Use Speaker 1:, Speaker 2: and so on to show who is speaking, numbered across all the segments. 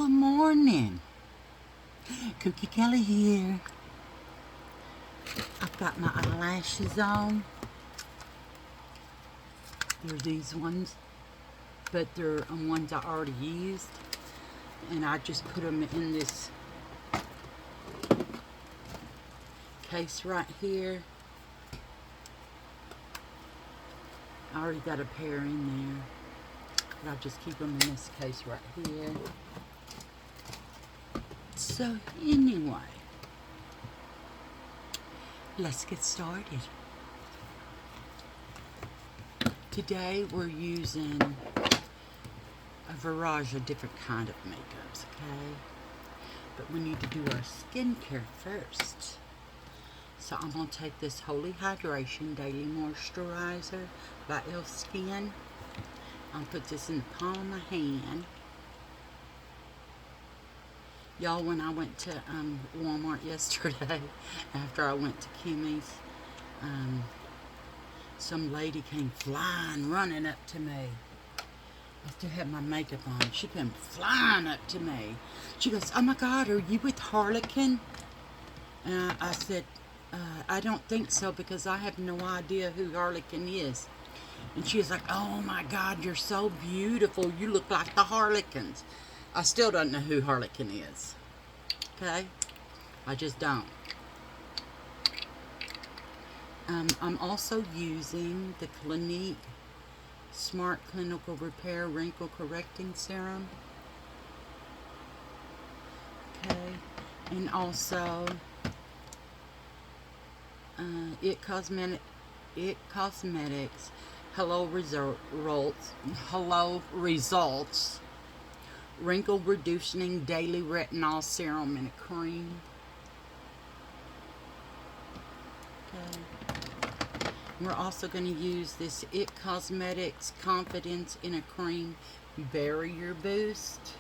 Speaker 1: Good morning. Cookie Kelly here. I've got my eyelashes on. They're these ones, but they're ones I already used. And I just put them in this case right here. I already got a pair in there, but I just keep them in this case right here. So anyway, let's get started. Today we're using a variety of different kind of makeups, okay? But we need to do our skincare first. So I'm going to take this Holy Hydration Daily Moisturizer by e.l.f. Skin. I'll put this in the palm of my hand. Y'all, when I went to Walmart yesterday, after I went to Kimmy's, some lady came flying, running up to me. I still had my makeup on. She came flying up to me. She goes, "Oh my God, are you with Harlequin?" And I said, I don't think so, because I have no idea who Harlequin is. And she was like, "Oh my God, you're so beautiful. You look like the Harlequins." I still don't know who Harlequin is. Okay? I just don't. I'm also using the Clinique Smart Clinical Repair Wrinkle Correcting Serum. Okay? And also It Cosmetics Hello Results Wrinkle Reducing Daily Retinol Serum in a Cream. Okay. We're also going to use this It Cosmetics Confidence in a Cream Barrier Boost.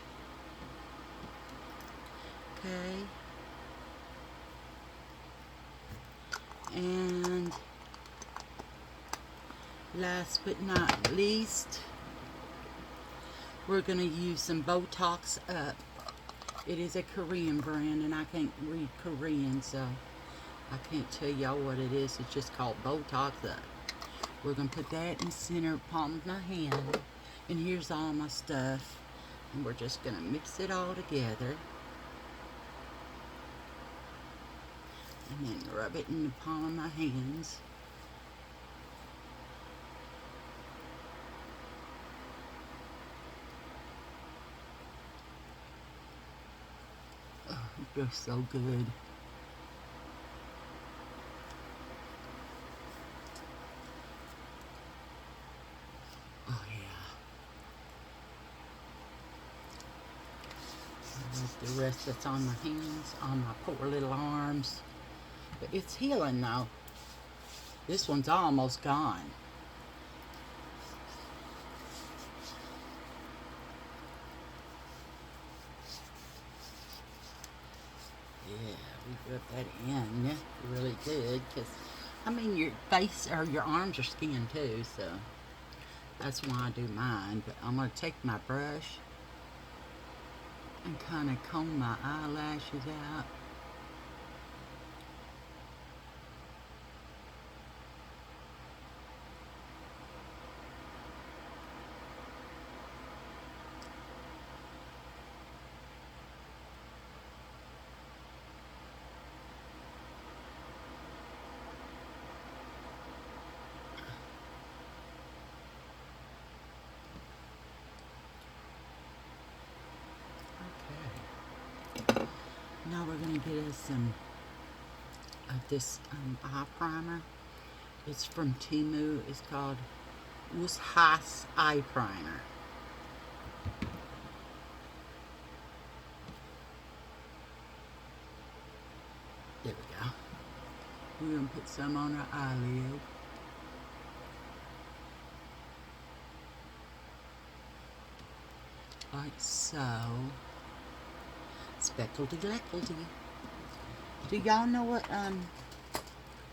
Speaker 1: Okay. And last but not least, we're going to use some Botox Up. It is a Korean brand, and I can't read Korean, so I can't tell y'all what it is. It's just called Botox Up. We're going to put that in the center palm of my hand. And here's all my stuff. And we're just going to mix it all together. And then rub it in the palm of my hands. Oh, it feels so good. Oh yeah. The rest that's on my hands, on my poor little arms. But it's healing now. This one's almost gone. Yeah, we rub that in really good, because, I mean, your face or your arms are skinned too, so that's why I do mine. But I'm going to take my brush and kind of comb my eyelashes out. Okay. Now we're going to get us some of this eye primer. It's from Temu. It's called Wushas Eye Primer. There we go. We're going to put some on our eyelid. Like so. Speckledy Gleckledy. Do y'all know what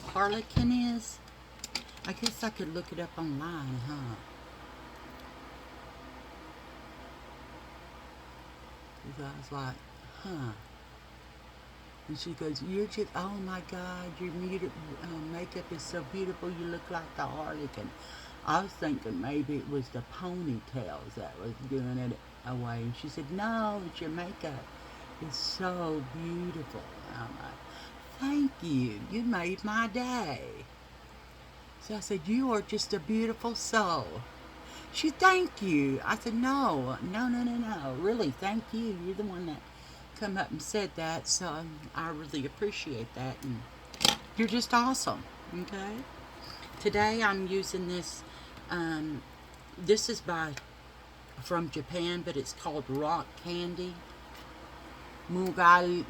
Speaker 1: Harlequin is? I guess I could look it up online, huh? So I was like, huh. And she goes, you're just, oh my God, your makeup is so beautiful. You look like the Harlequin. I was thinking maybe it was the ponytails that was doing it away. And she said, no, it's your makeup. It's so beautiful. And I'm like, thank you. You made my day. So I said, you are just a beautiful soul. She, thank you. I said, no. Really, thank you. You're the one that come up and said that, so I really appreciate that. And you're just awesome, okay? Today I'm using this. This is from Japan, but it's called Rock Candy. Mugli.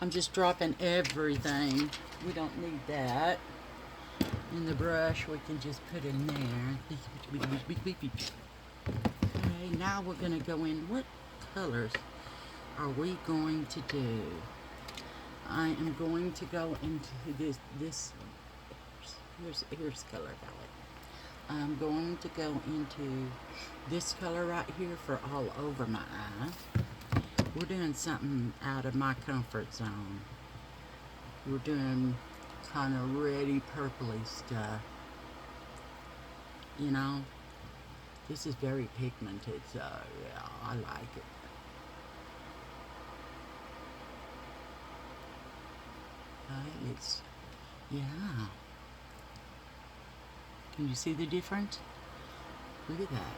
Speaker 1: I'm just dropping everything. We don't need that. In the brush, we can just put in there. Okay, now we're going to go in. What colors are we going to do? I am going to go into this here's color palette. I'm going to go into this color right here for all over my eye. We're doing something out of my comfort zone. We're doing kind of reddy purpley stuff. You know, this is very pigmented, so yeah, I like it. It's, yeah. Can you see the difference? Look at that.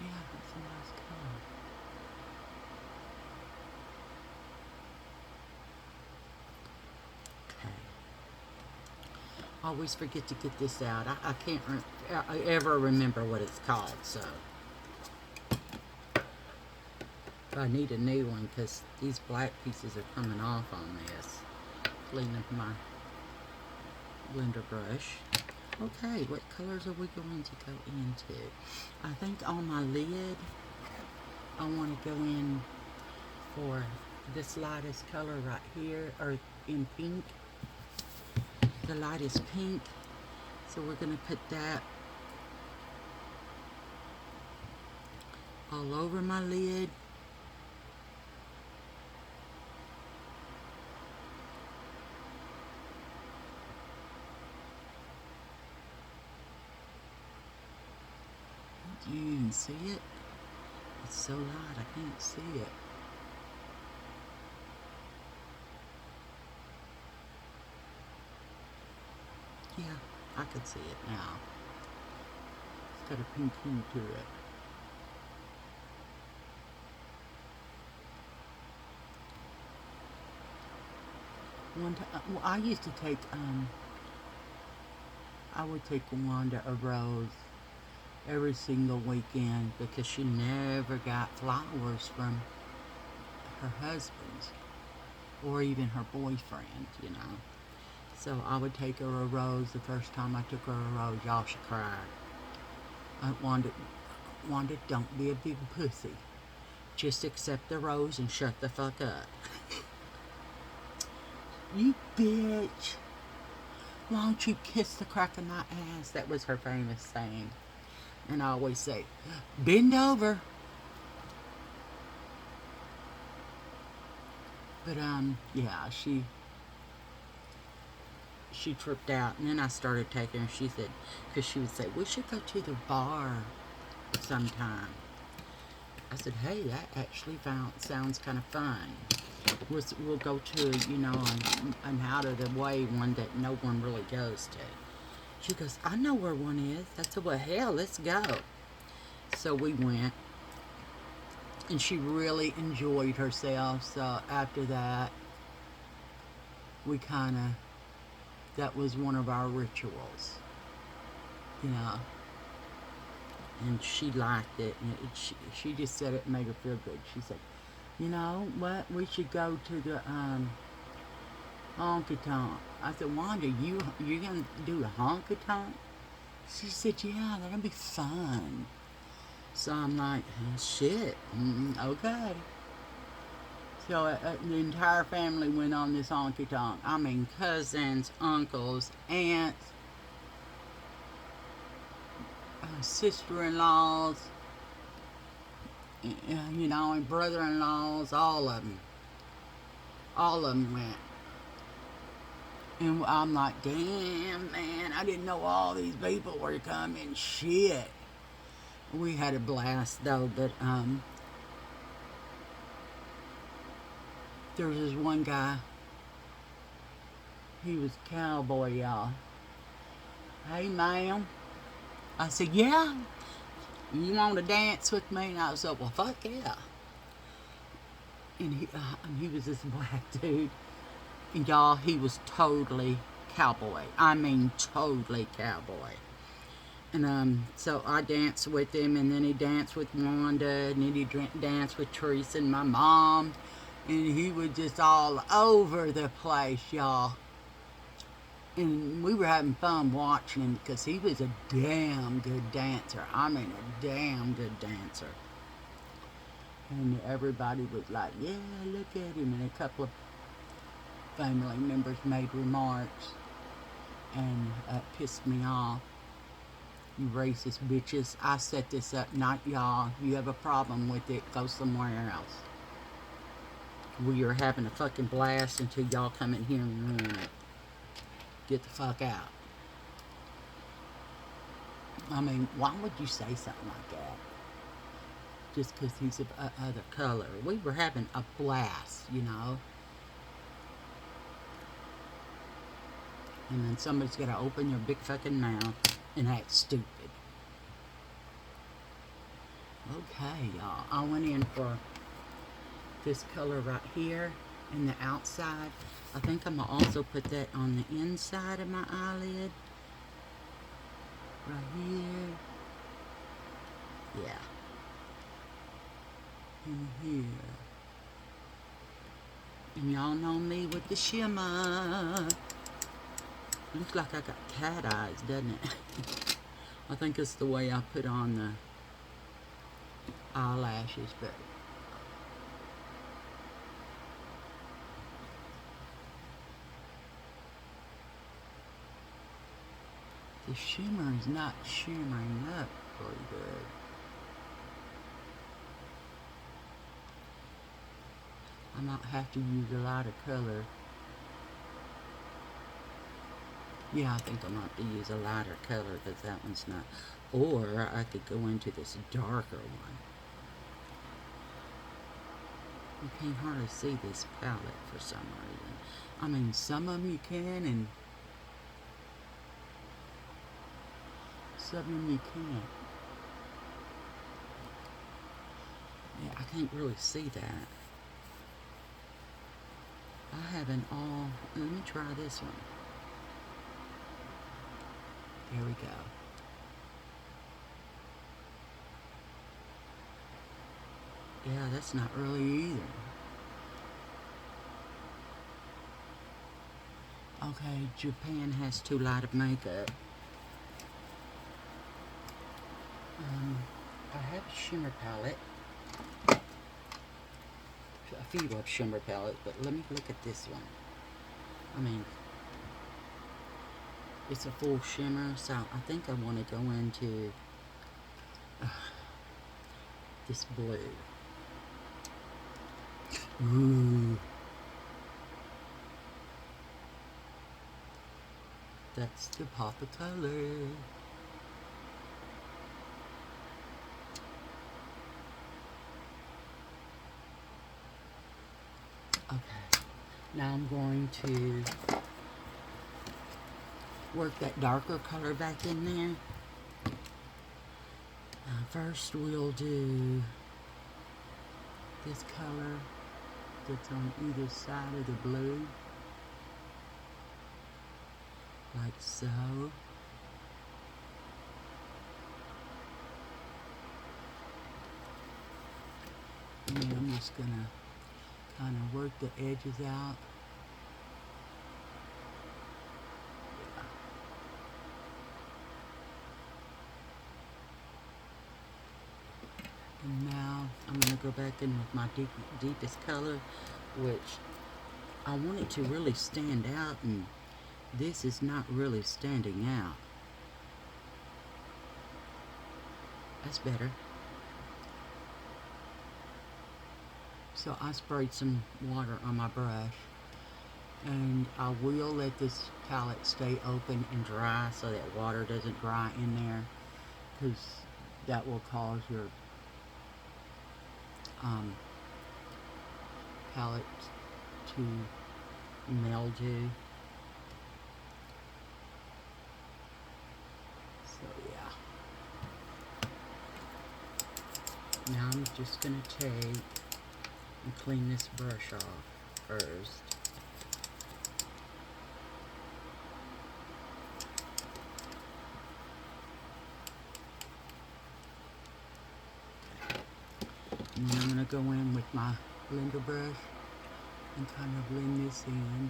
Speaker 1: Yeah, that's a nice color. Okay. I always forget to get this out. I can't ever remember what it's called, so. I need a new one because these black pieces are coming off on this. Clean up my blender brush. Okay, what colors are we going to go into? I think on my lid, I want to go in for this lightest color right here, or in pink. The lightest pink. So we're going to put that all over my lid. You can see it? It's so light I can't see it. Yeah, I can see it now. It's got a pink hue to it. Well, I used to take, I would take Wanda a rose every single weekend because she never got flowers from her husband or even her boyfriend, you know. So I would take her a rose. The first time I took her a rose, y'all should cry. Wanda, don't be a big pussy. Just accept the rose and shut the fuck up. You bitch. Why don't you kiss the crack of my ass? That was her famous saying. And I always say, bend over. But, yeah, she tripped out. And then I started taking her. She said, because she would say, we should go to the bar sometime. I said, hey, that actually sounds kind of fun. We'll go to, you know, an out of the way one that no one really goes to. She goes, I know where one is. I said, well, hell, let's go. So we went. And she really enjoyed herself. So after that, we kind of, that was one of our rituals. You know. And she liked it. And she just said it made her feel good. She said, you know what, we should go to honky tonk. I said, Wanda, you gonna do a honky tonk? She said, yeah, that'll be fun. So I'm like, oh, shit, okay. So the entire family went on this honky tonk. I mean, cousins, uncles, aunts, sister-in-laws, you know, and brother-in-laws, all of them. All of them went. And I'm like, damn, man, I didn't know all these people were coming. Shit. We had a blast, though, but there was this one guy. He was a cowboy, y'all. Hey, ma'am. I said, yeah. You want to dance with me? And I was like, well, fuck yeah. And he was this black dude. And y'all, he was totally cowboy. I mean, totally cowboy. And so I danced with him, and then he danced with Wanda, and then he danced with Teresa and my mom. And he was just all over the place, y'all. And we were having fun watching him because he was a damn good dancer. I mean, a damn good dancer. And everybody was like, yeah, look at him. And a couple of family members made remarks, and pissed me off. You racist bitches. I set this up, not y'all. If you have a problem with it, go somewhere else. We are having a fucking blast until y'all come in here and ruin it. Get the fuck out. I mean, why would you say something like that? Just because he's of other color. We were having a blast, you know. And then somebody's got to open their big fucking mouth and act stupid. Okay, y'all. I went in for this color right here in the outside. I think I'm going to also put that on the inside of my eyelid. Right here. Yeah. In here. And y'all know me with the shimmer. Looks like I got cat eyes, doesn't it? I think it's the way I put on the eyelashes, but the shimmer is not shimmering up very good. I might have to use a lighter color. Yeah, I think I'm going to have to use a lighter color because that one's not. Or I could go into this darker one. You can't hardly see this palette for some reason. I mean, some of them you can, and some of them you can't. Yeah, I can't really see that. I haven't all. Let me try this one. There we go. Yeah, that's not really either. Okay, Japan has too light of makeup. I have a shimmer palette. A few of shimmer palettes, but let me look at this one. I mean, it's a full shimmer, so I think I want to go into this blue. Ooh. That's the pop of color. Okay, now I'm going to work that darker color back in there. First we'll do this color that's on either side of the blue, like so. And then I'm just gonna kind of work the edges out. go back in with my deepest color, which I want it to really stand out, and this is not really standing out. That's better. So I sprayed some water on my brush, and I will let this palette stay open and dry so that water doesn't dry in there, because that will cause your palette to mildew. So yeah. Now I'm just going to take and clean this brush off first. And then I'm going to go in with my blender brush and kind of blend this in.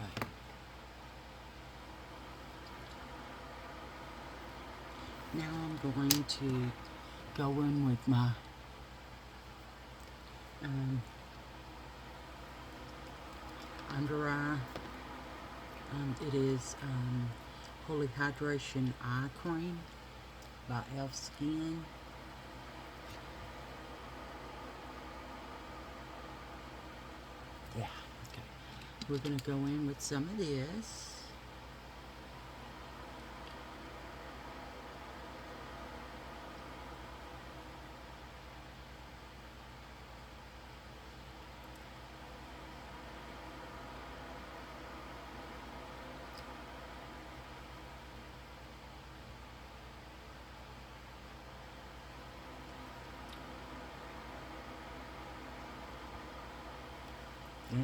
Speaker 1: Okay. Now I'm going to go in with my under eye. It is Holy Hydration Eye Cream by Elf Skin. Yeah, okay. We're going to go in with some of this. Yeah.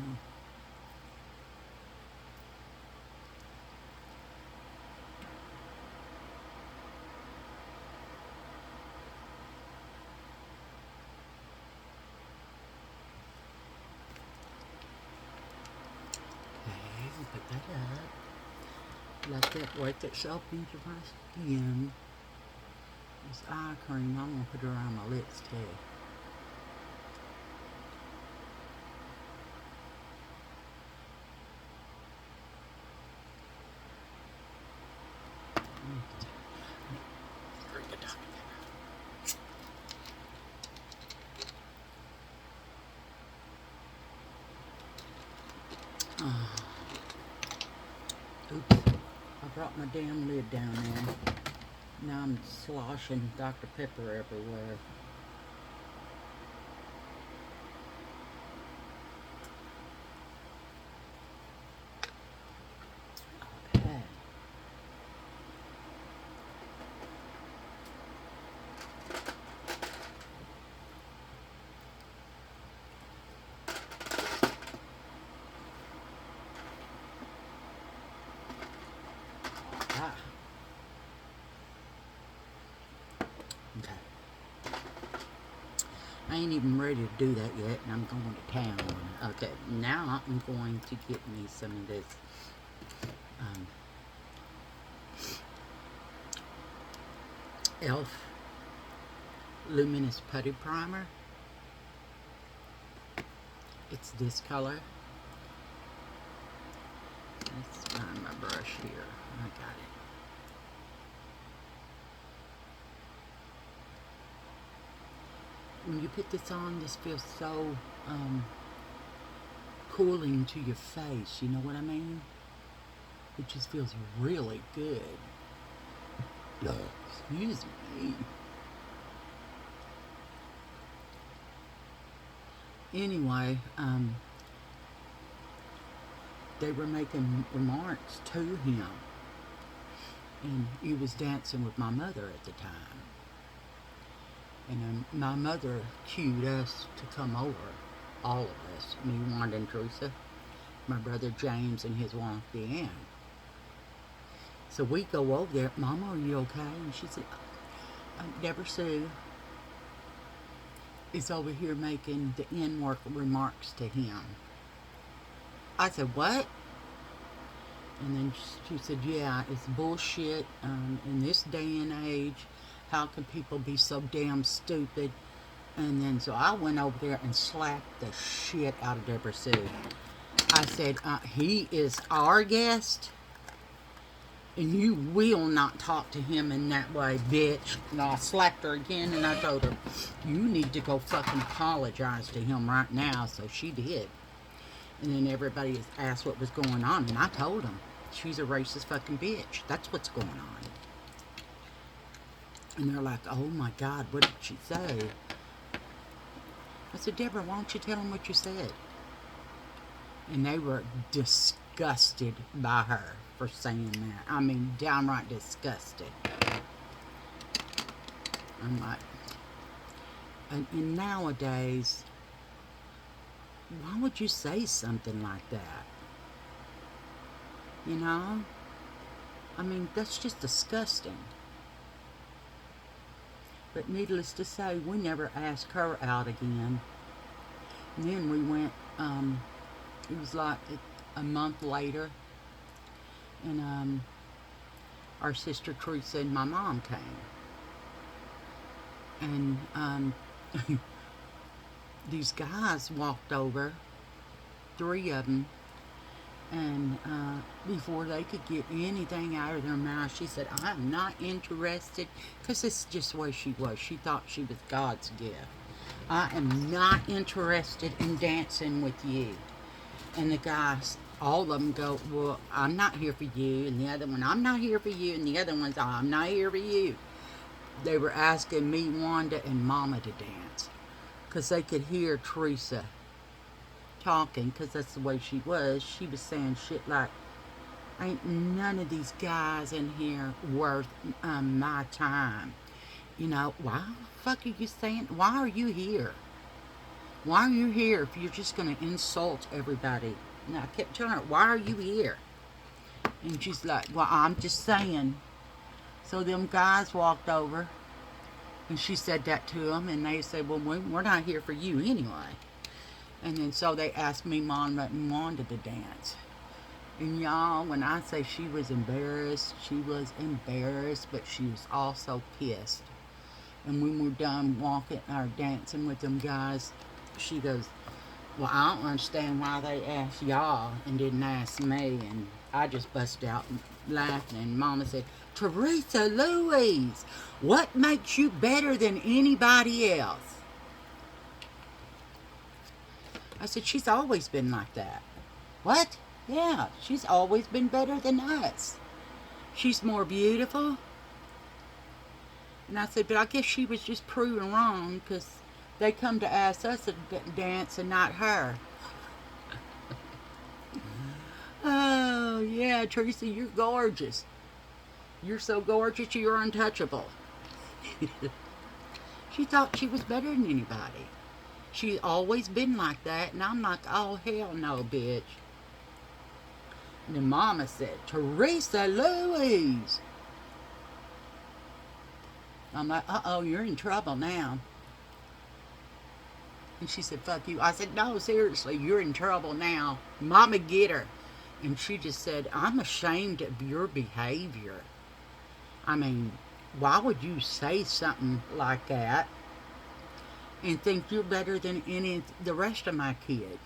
Speaker 1: Okay, we'll put that up. Let that work itself into my skin. This eye cream, I'm going to put it around my lips too. Oops, I brought my damn lid down there. Now I'm sloshing Dr. Pepper everywhere. Okay. Ah. Okay. I ain't even ready to do that yet, and I'm going to town. Okay, now I'm going to get me some of this Elf Luminous Putty Primer. It's this color. Let's find my brush here. I got it. When you put this on, this feels so cooling to your face. You know what I mean? It just feels really good. Excuse me. Anyway, they were making remarks to him, and he was dancing with my mother at the time. And then my mother cued us to come over, all of us, me, Wanda, and Teresa, my brother James, and his wife Deanne. So we go over there. Mama, are you okay? And she said, Deborah Sue is over here making the N-word remarks to him. I said, what? And then she said, yeah, it's bullshit. In this day and age, how can people be so damn stupid? And then so I went over there and slapped the shit out of Deborah Sue. I said, he is our guest, and you will not talk to him in that way, bitch. And I slapped her again, and I told her, you need to go fucking apologize to him right now. So she did. And then everybody asked what was going on, and I told them, she's a racist fucking bitch. That's what's going on. And they're like, oh my God, what did she say? I said, Deborah, why don't you tell them what you said? And they were disgusted by her for saying that. I mean, downright disgusted. I'm like, and nowadays, why would you say something like that? You know? I mean, that's just disgusting. But needless to say, we never asked her out again. And then we went, it was like a month later, and our sister Teresa and my mom came. And these guys walked over, 3 of them, and before they could get anything out of their mouth, she said, I'm not interested, because this is just the way she was. She thought she was God's gift. I am not interested in dancing with you. And the guys, all of them go, well, I'm not here for you. And the other one, I'm not here for you. And the other one's, I'm not here for you. They were asking me, Wanda, and Mama to dance, because they could hear Teresa talking, because that's the way she was. She was saying shit like, ain't none of these guys in here worth my time. You know, why the fuck are you saying, why are you here? Why are you here if you're just going to insult everybody? And I kept telling her, why are you here? And she's like, well, I'm just saying. So them guys walked over, and she said that to them, and they said, well, we're not here for you anyway. And then so they asked me, Mama, and Wanda to dance. And y'all, when I say she was embarrassed, but she was also pissed. And when we're done walking or dancing with them guys, she goes, well, I don't understand why they asked y'all and didn't ask me. And I just busted out laughing. And Mama said, Teresa Louise, what makes you better than anybody else? I said, she's always been like that. What? Yeah, she's always been better than us. She's more beautiful. And I said, but I guess she was just proven wrong, because they come to ask us to dance and not her. Oh, yeah, Teresa, you're gorgeous. You're so gorgeous, you're untouchable. She thought she was better than anybody. She's always been like that, and I'm like, oh, hell no, bitch. And then Mama said, Teresa Louise. I'm like, uh-oh, you're in trouble now. And she said, fuck you. I said, no, seriously, you're in trouble now. Mama, get her. And she just said, I'm ashamed of your behavior. I mean, why would you say something like that and think you're better than the rest of my kids?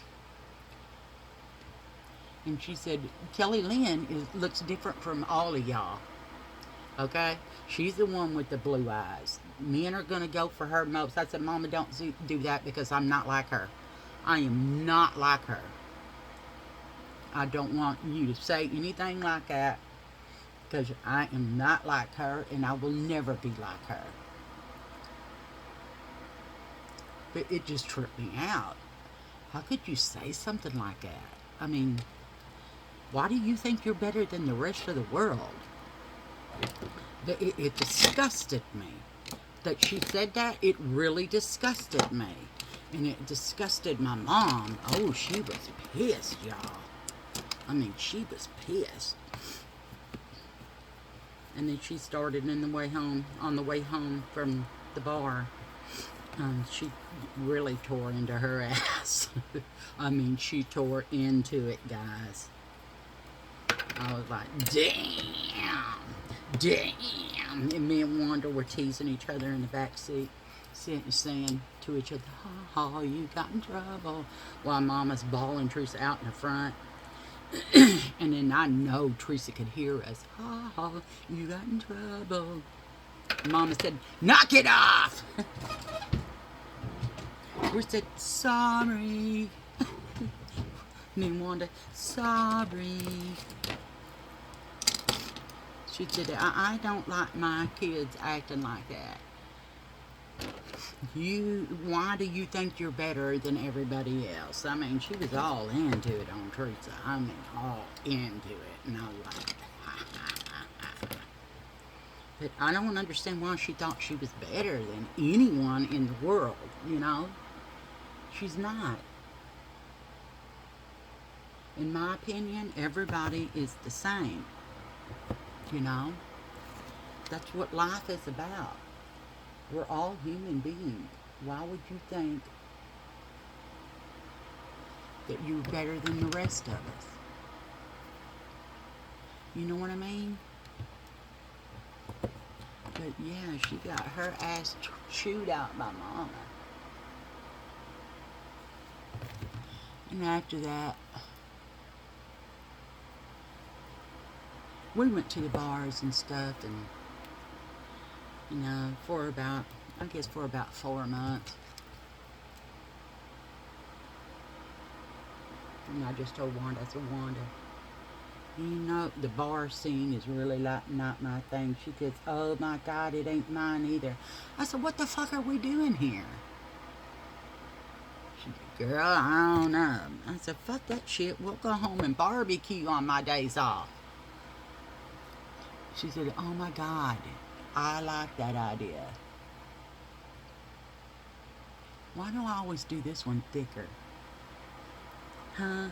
Speaker 1: And she said, Kelly Lynn looks different from all of y'all. Okay? She's the one with the blue eyes. Men are going to go for her most. I said, Mama, don't do that, because I'm not like her. I am not like her. I don't want you to say anything like that, because I am not like her, and I will never be like her. But it just tripped me out. How could you say something like that? I mean, why do you think you're better than the rest of the world? It disgusted me. that she said that, it really disgusted me. And it disgusted my mom. Oh, she was pissed, y'all. I mean, she was pissed. And then she started on the way home from the bar. She really tore into her ass. I mean, she tore into it, guys. I was like, damn. And me and Wanda were teasing each other in the back seat, saying to each other, ha ha, you got in trouble. While Mama's bawling Teresa out in the front. And then I know Teresa could hear us. Ha ha, you got in trouble. Mama said, knock it off. We said, sorry. Me and Wanda, sorry. She said, I don't like my kids acting like that. Why do you think you're better than everybody else? I mean, she was all into it on Teresa. I mean, all into it. And I was like, but I don't understand why she thought she was better than anyone in the world, you know? She's not. In my opinion, everybody is the same. You know? That's what life is about. We're all human beings. Why would you think that you're better than the rest of us? You know what I mean? But yeah, she got her ass chewed out by Mama. And after that, we went to the bars and stuff, and you know, for about 4 months. And I just told Wanda, I said, Wanda, you know, the bar scene is really not my thing. She says, oh my God, it ain't mine either. I said, what the fuck are we doing here? She said, girl, I don't know. I said, fuck that shit. We'll go home and barbecue on my days off. She said, oh my God, I like that idea. Why do I always do this one thicker? Huh?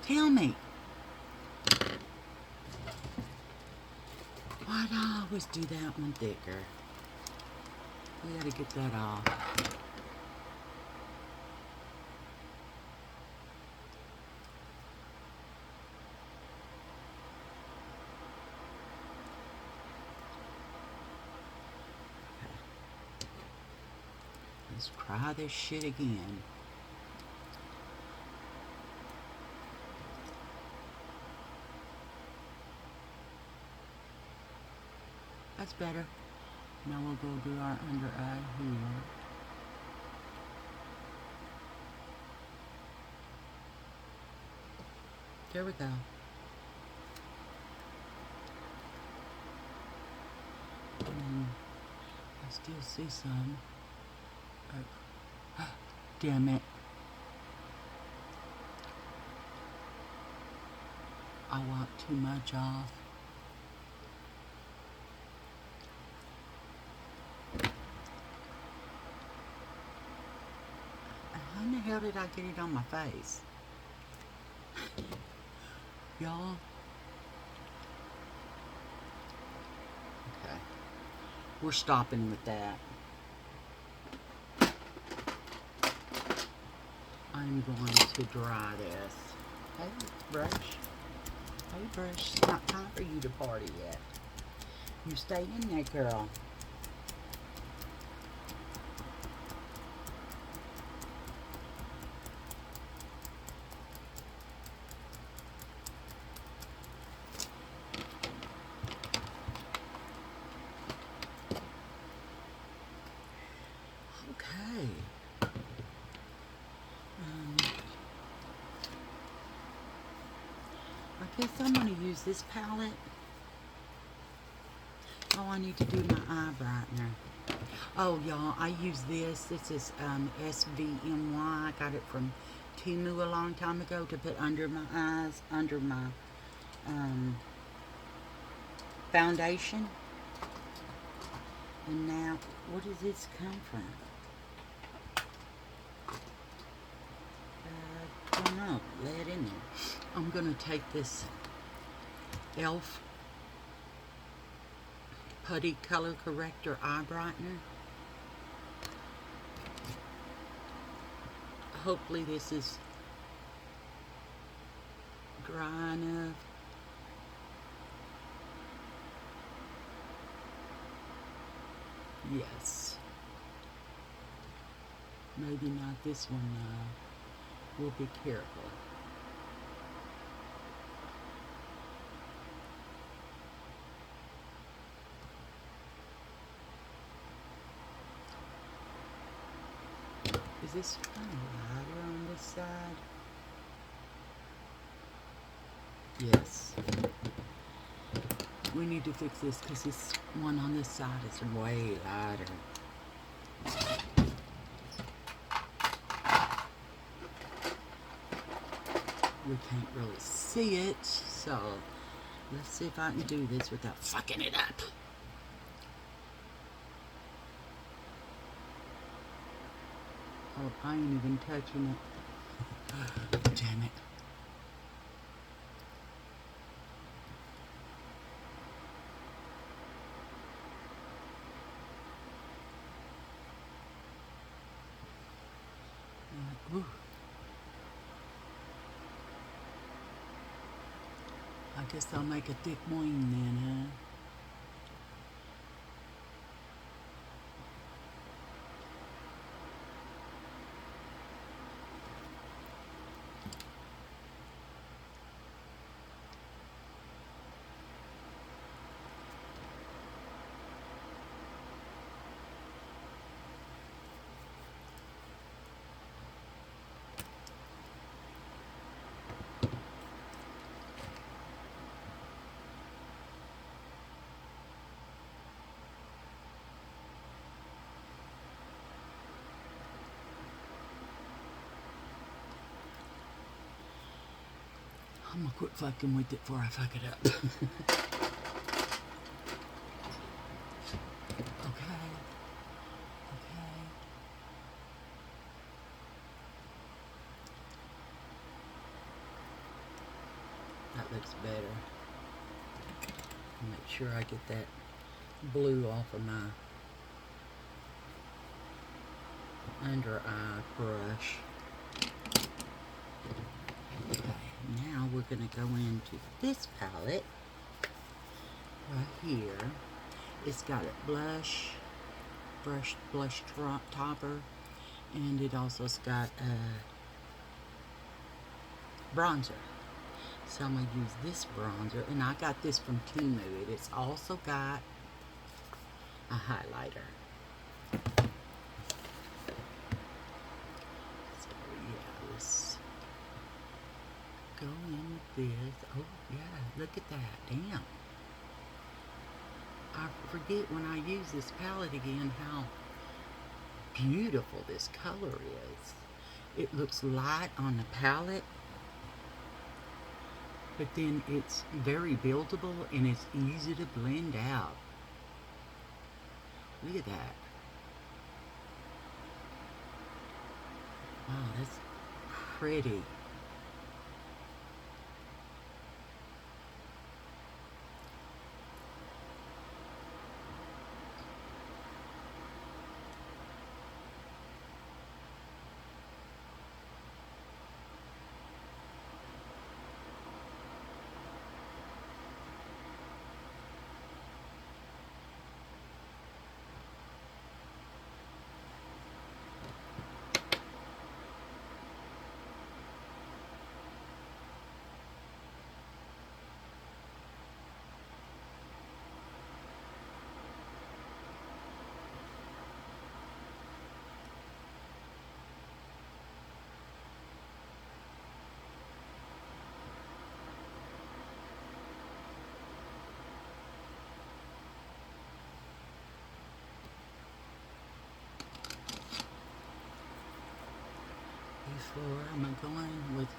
Speaker 1: Tell me. Why do I always do that one thicker? We gotta get that off. Let's try this shit again. That's better. Now we'll go do our under eye here. There we go. And I still see some. Oh, damn it. I want too much off. How in the hell did I get it on my face? Y'all? Okay. We're stopping with that. I'm going to dry this. Hey, brush. Hey, brush. It's not time for you to party yet. You stay in there, girl. Okay. I guess I'm going to use this palette. Oh, I need to do my eye brightener. Oh, y'all, I use this. This is SVMY. I got it from Temu a long time ago to put under my eyes, under my foundation. And now, where does this come from? I don't know. Lay it in there. I'm going to take this e.l.f. Putty Color Corrector Eye Brightener. Hopefully this is dry enough. Yes. Maybe not this one though. We'll be careful. Is this kind of lighter on this side? Yes. We need to fix this because this one on this side is way lighter. We can't really see it, so let's see if I can do this without fucking it up. Oh, I ain't even touching it. Damn it. Ooh. I guess I'll make a thick wing then, huh? I'm gonna quit fucking with it before I fuck it up. Okay. Okay. That looks better. Make sure I get that blue off of my under eye brush. Okay, now we're going to go into this palette right here. It's got a blush topper, and it also's got a bronzer. So I'm going to use this bronzer, and I got this from Temu. It's also got a highlighter. So yeah, let's go in with this. Oh yeah, look at that. Damn. I forget when I use this palette again how beautiful this color is. It looks light on the palette, but then it's very buildable and it's easy to blend out. Look at that. Wow, that's pretty. Before I'm going with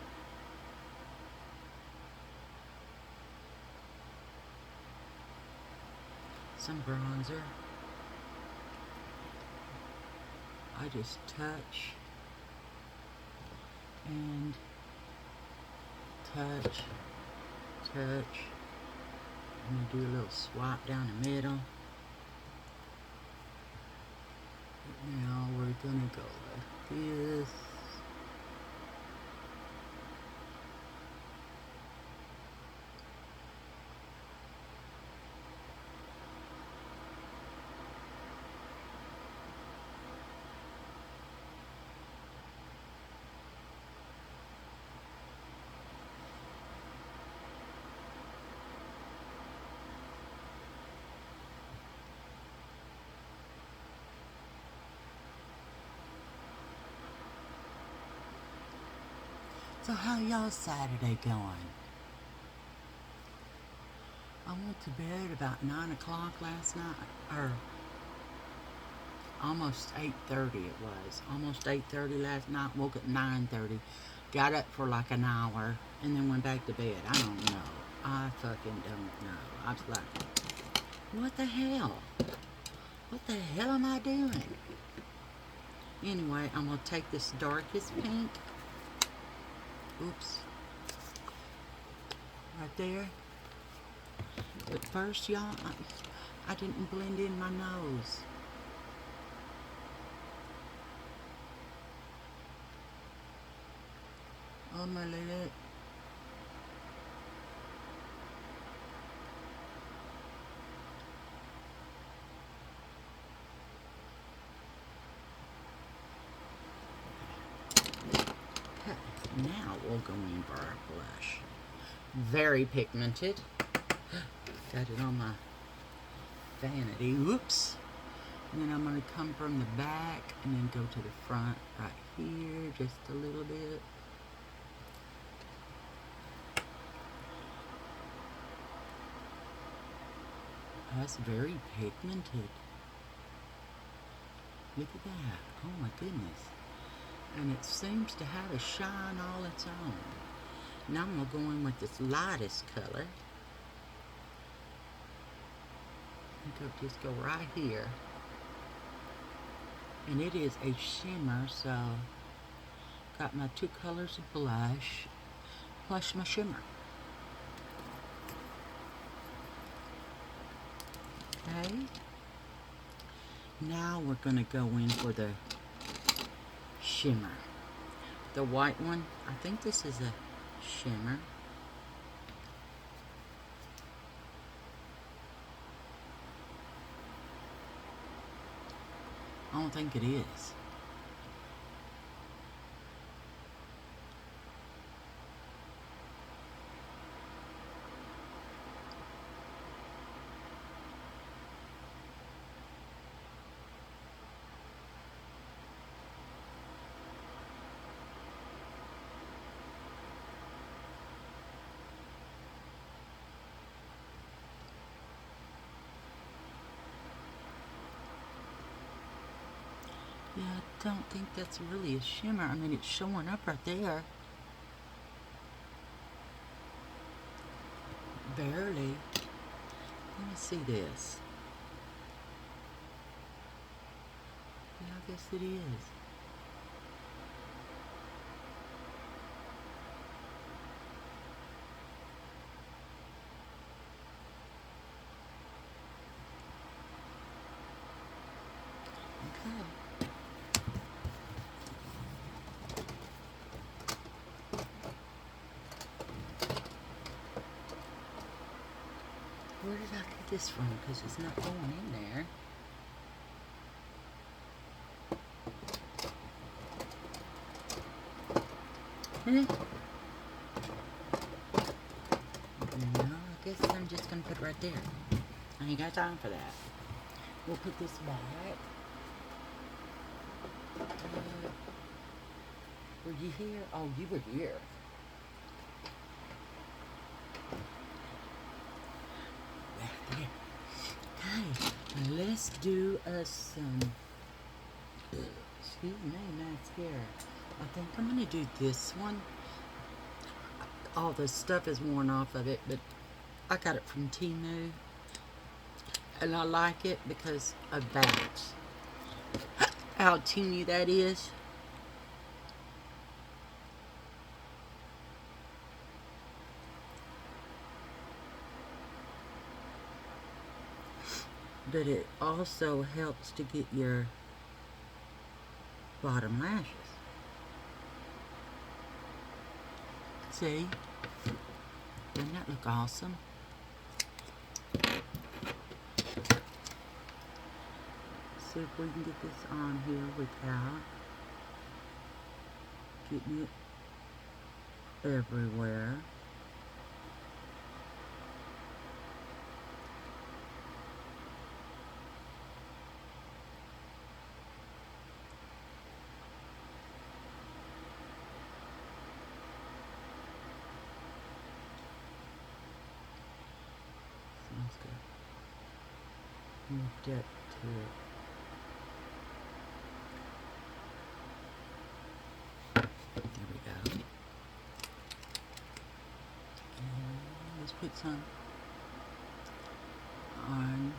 Speaker 1: some bronzer. I just touch and touch, touch, and do a little swipe down the middle. Now we're gonna go like this. So how y'all Saturday going? I went to bed about 9 o'clock last night, or almost 8:30 it was. Almost 8:30 last night, woke at 9:30. Got up for like an hour, and then went back to bed. I don't know. I fucking don't know. I was like, what the hell? What the hell am I doing? Anyway, I'm going to take this darkest pink. Oops. Right there. But first, y'all, I didn't blend in my nose. On my lid. Now we'll go in for our blush. Very pigmented. Got it on my vanity. Whoops. And then I'm going to come from the back and then go to the front right here just a little bit. That's very pigmented. Look at that. Oh my goodness. And it seems to have a shine all its own. Now I'm going to go in with this lightest color. Just go right here. And it is a shimmer, so got my two colors of blush plus my shimmer. Okay. Now we're going to go in for the shimmer. The white one, I think this is a shimmer. I don't think it is. Yeah, I don't think that's really a shimmer. I mean, it's showing up right there. Barely. Let me see this. Yeah, I guess it is. Okay. Where did I get this from? Because it's not going in there. No, I guess I'm just going to put it right there. I ain't got time for that. We'll put this back. Were you here? Oh, you were here. Okay, let's do some, excuse me, mascara. I think I'm going to do this one. All the stuff is worn off of it, but I got it from Temu. And I like it because of that. how teeny that is. But it also helps to get your bottom lashes. See? Doesn't that look awesome? See if we can get this on here without getting it everywhere. Sounds good. More depth to it. There we go. And let's put some on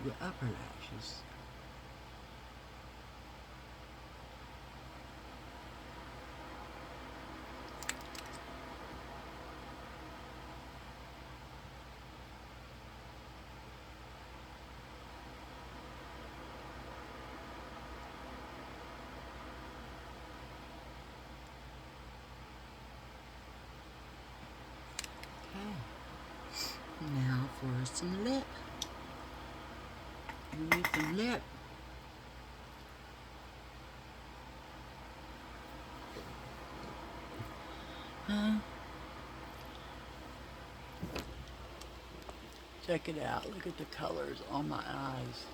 Speaker 1: the upper lashes. Now for some lip. We need some lip. Check it out. Look at the colors on my eyes.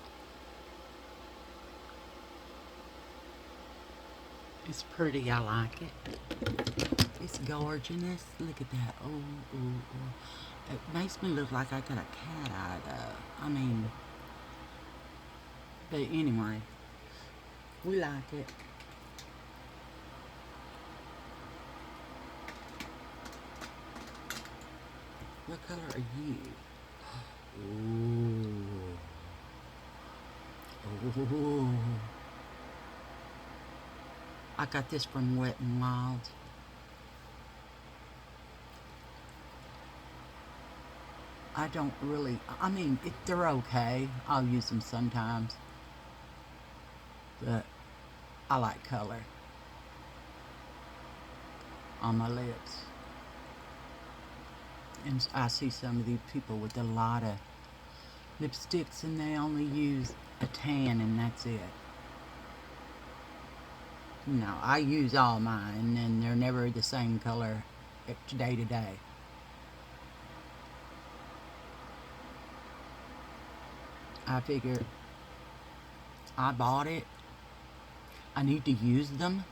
Speaker 1: It's pretty. I like it. It's gorgeous. Look at that. Oh, oh, oh. It makes me look like I got a cat eye, though. I mean, but anyway, we like it. What color are you? Ooh. Ooh. I got this from Wet n Wild. I don't really, I mean, they're okay. I'll use them sometimes. But I like color on my lips. And I see some of these people with a lot of lipsticks and they only use a tan and that's it. No, I use all mine and they're never the same color day to day. I figure I bought it. I need to use them.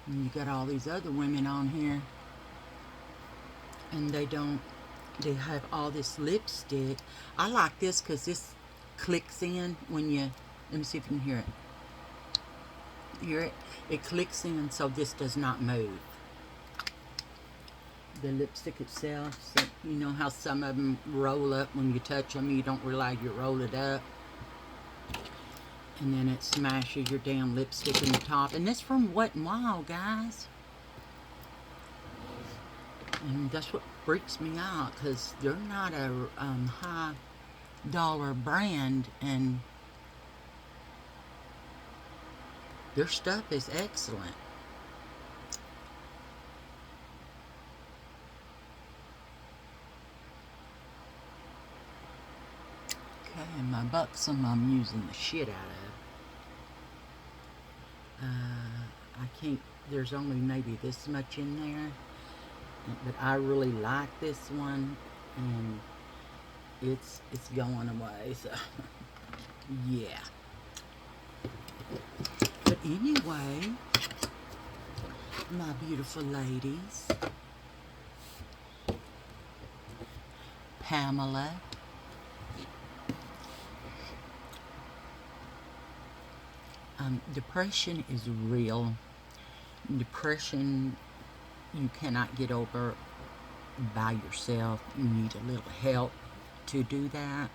Speaker 1: And you got all these other women on here and they have all this lipstick. I like this because this clicks in when you, let me see if you can hear it. Hear it? It clicks in so this does not move. The lipstick itself, so you know how some of them roll up when you touch them, you don't realize you roll it up. And then it smashes your damn lipstick in the top. And that's from Wet n Wild, guys. And that's what freaks me out, because they're not a high dollar brand, and their stuff is excellent. Okay, and my buxom I'm using the shit out of. I can't, there's only maybe this much in there, but I really like this one, and it's going away, so yeah. But anyway, my beautiful ladies, Pamela, depression is real. Depression, you cannot get over by yourself. You need a little help to do that.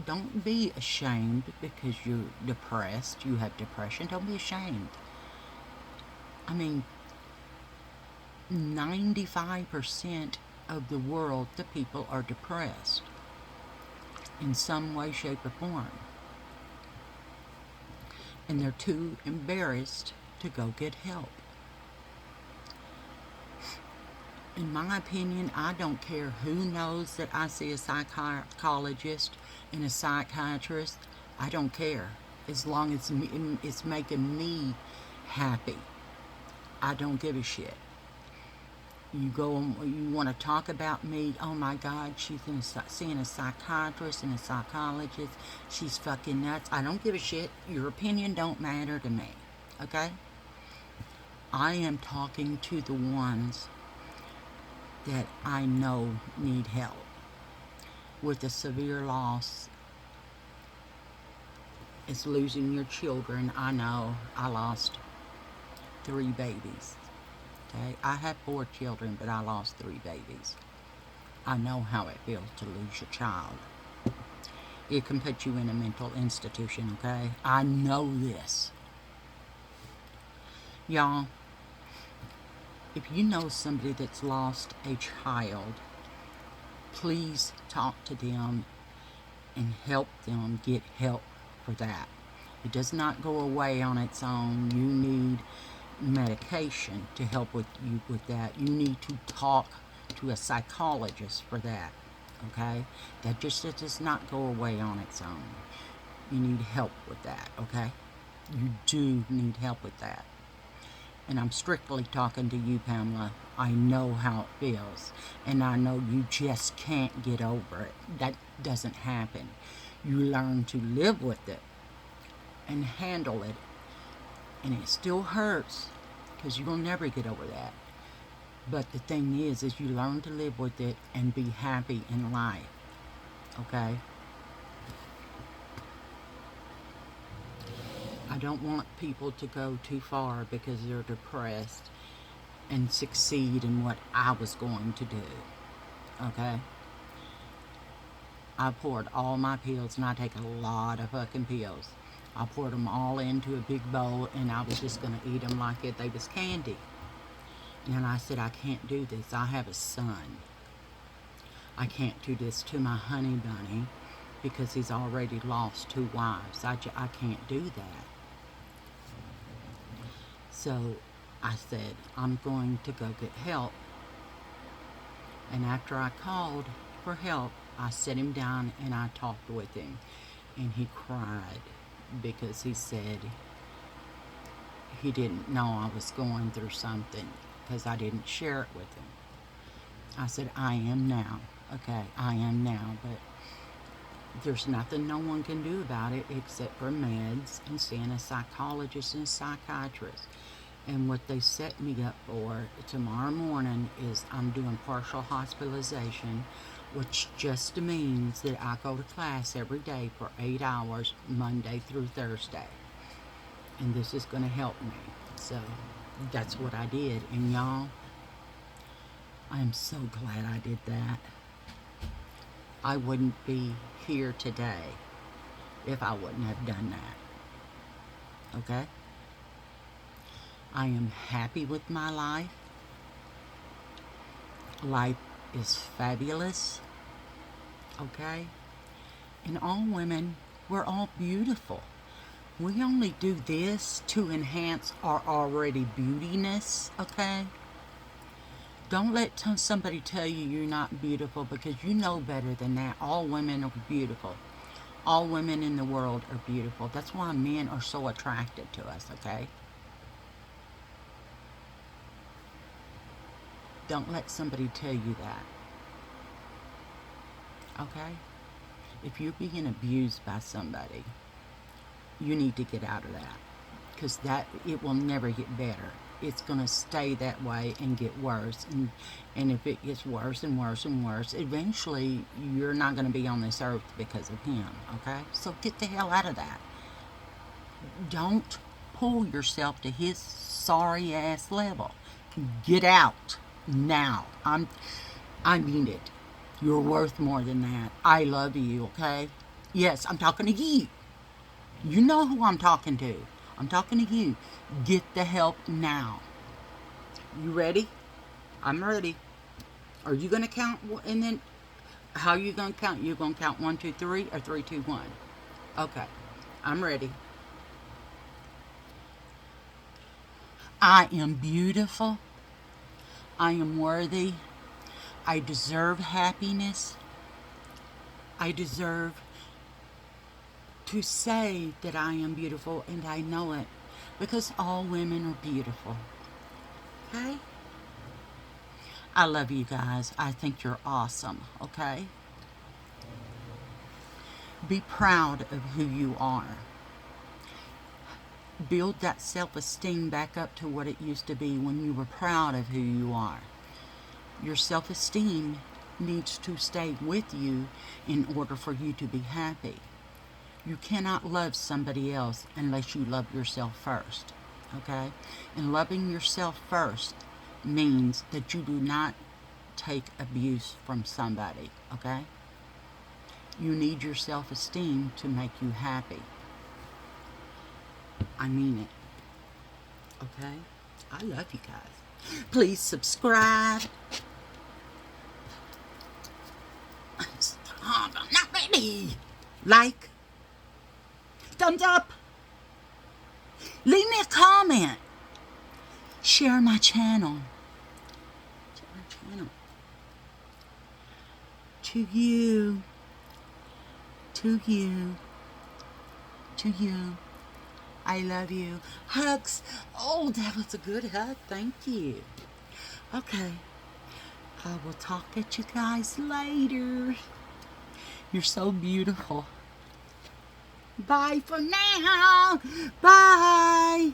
Speaker 1: Don't be ashamed because you're depressed. You have depression. Don't be ashamed. I mean, 95% of the world, the people are depressed in some way, shape, or form. And they're too embarrassed to go get help. In my opinion, I don't care who knows that I see a psychologist and a psychiatrist. I don't care. As long as it's making me happy, I don't give a shit. You want to talk about me, oh my God, she's seeing a psychiatrist and a psychologist. She's fucking nuts. I don't give a shit. Your opinion don't matter to me, okay? I am talking to the ones that I know need help with a severe loss. It's losing your children. I know I lost 3 babies. Okay, I have 4 children, but I lost 3 babies. I know how it feels to lose your child. It can put you in a mental institution, okay? I know this. Y'all, if you know somebody that's lost a child, please talk to them and help them get help for that. It does not go away on its own. You need medication to help with you with that. You need to talk to a psychologist for that, okay? That just does not go away on its own. You need help with that, okay? You do need help with that. And I'm strictly talking to you, Pamela. I know how it feels. And I know you just can't get over it. That doesn't happen. You learn to live with it and handle it. And it still hurts because you'll never get over that. But the thing is you learn to live with it and be happy in life. Okay? I don't want people to go too far because they're depressed and succeed in what I was going to do. Okay? I poured all my pills, and I take a lot of fucking pills. I poured them all into a big bowl, and I was just going to eat them like if they was candy. And I said, I can't do this. I have a son. I can't do this to my honey bunny because he's already lost 2 wives. I can't do that. So I said, I'm going to go get help. And after I called for help, I set him down and I talked with him. And he cried because he said he didn't know I was going through something because I didn't share it with him. I said, I am now. Okay, I am now, but there's nothing no one can do about it except for meds and seeing a psychologist and a psychiatrist. And what they set me up for tomorrow morning is I'm doing partial hospitalization, which just means that I go to class every day for 8 hours, Monday through Thursday. And this is going to help me. So that's what I did. And y'all, I am so glad I did that. I wouldn't be here today if I wouldn't have done that. Okay? I am happy with my life. Life is fabulous. Okay? And all women, we're all beautiful. We only do this to enhance our already beautiness, okay? Don't let somebody tell you you're not beautiful because you know better than that. All women are beautiful. All women in the world are beautiful. That's why men are so attracted to us, okay? Don't let somebody tell you that. Okay? If you're being abused by somebody, you need to get out of that. Because it will never get better. It's going to stay that way and get worse. And if it gets worse and worse and worse, eventually you're not going to be on this earth because of him. Okay? So get the hell out of that. Don't pull yourself to his sorry ass level. Get out. now. I mean it. You're worth more than that. I love you, okay? Yes, I'm talking to you. You know who I'm talking to. I'm talking to you. Get the help now. You ready? I'm ready. Are you going to count? And then, how are you going to count? You going to count 1, 2, 3 or 3, 2, 1? Okay. I'm ready. I am beautiful. I am worthy. I deserve happiness. I deserve to say that I am beautiful, and I know it because all women are beautiful. Okay? I love you guys. I think you're awesome. Okay? Be proud of who you are. Build that self-esteem back up to what it used to be when you were proud of who you are. Your self-esteem needs to stay with you in order for you to be happy. You cannot love somebody else unless you love yourself first. Okay? And loving yourself first means that you do not take abuse from somebody. Okay? You need your self-esteem to make you happy. I mean it. Okay? I love you guys. Please subscribe. Stop, I'm not ready. Like. Thumbs up. Leave me a comment. Share my channel. Share my channel. To you. To you. To you. I love you. Hugs. Oh, that was a good hug. Thank you. Okay. I will talk at you guys later. You're so beautiful. Bye for now. Bye.